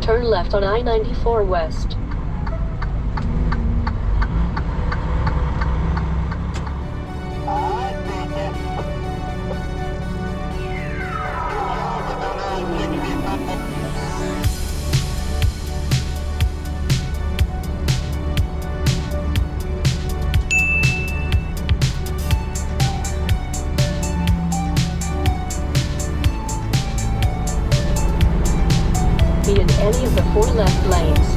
Turn left on I-94 West. Be in any of the 4 left lanes.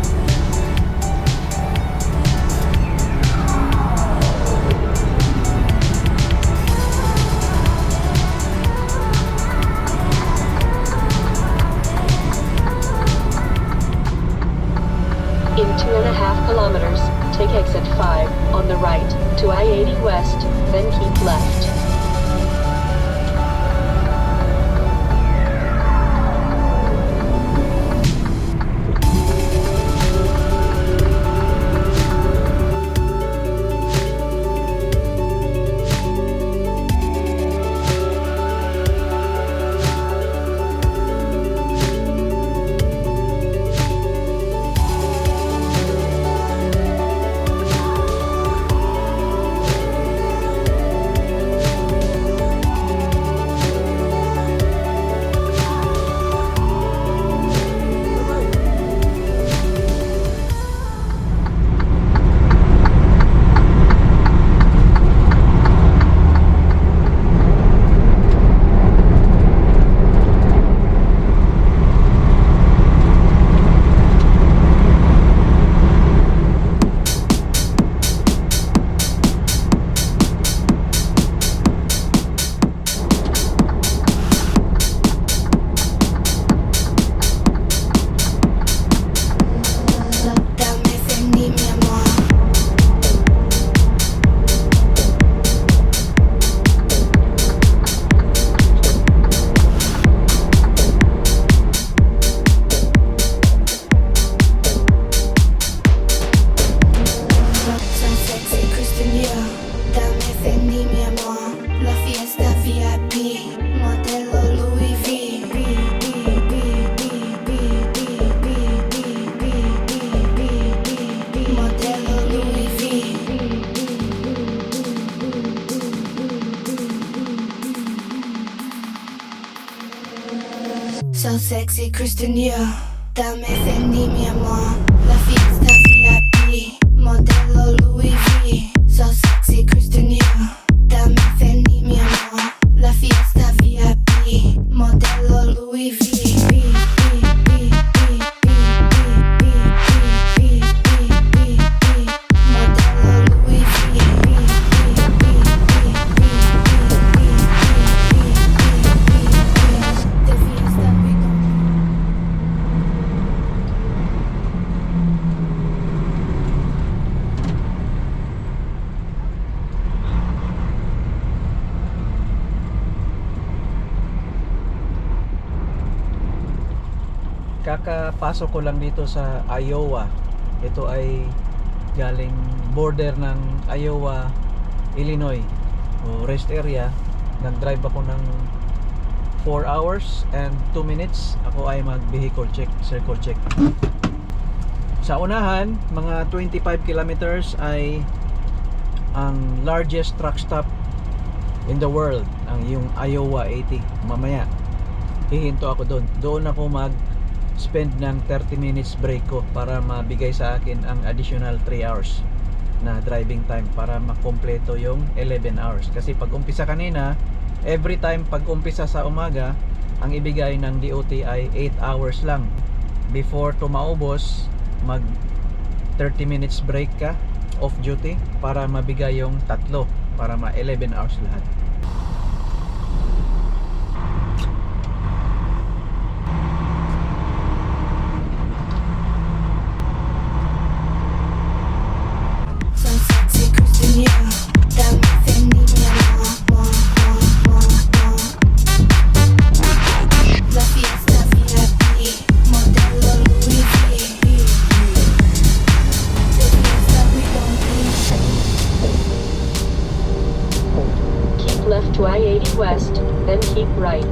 In 2.5 kilometers, take exit 5 on the right to I-80 West, then keep left. So sexy, Christian Dior. Dame Fendi, mi amor. La fiesta VIP, modelo Louis V. So sexy, Christian Dior. Dame Fendi, mi amor. La fiesta VIP, modelo Louis V. Kakapasok ko lang dito sa Iowa. Ito ay galing border ng Iowa, Illinois o rest area. Nag-drive ako ng 4 hours and 2 minutes. Ako ay mag-vehicle check, circle check. Sa unahan, mga 25 kilometers ay ang largest truck stop in the world, ang yung Iowa 80. Mamaya hihinto ako doon. Doon ako spend ng 30 minutes break ko para mabigay sa akin ang additional 3 hours na driving time para makompleto yung 11 hours. Kasi pag umpisa kanina, every time pag umpisa sa umaga, ang ibigay ng DOT ay 8 hours lang. Before to maubos, mag 30 minutes break ka off duty para mabigay yung tatlo, para ma 11 hours lahat. Left to I-80 West, then keep right.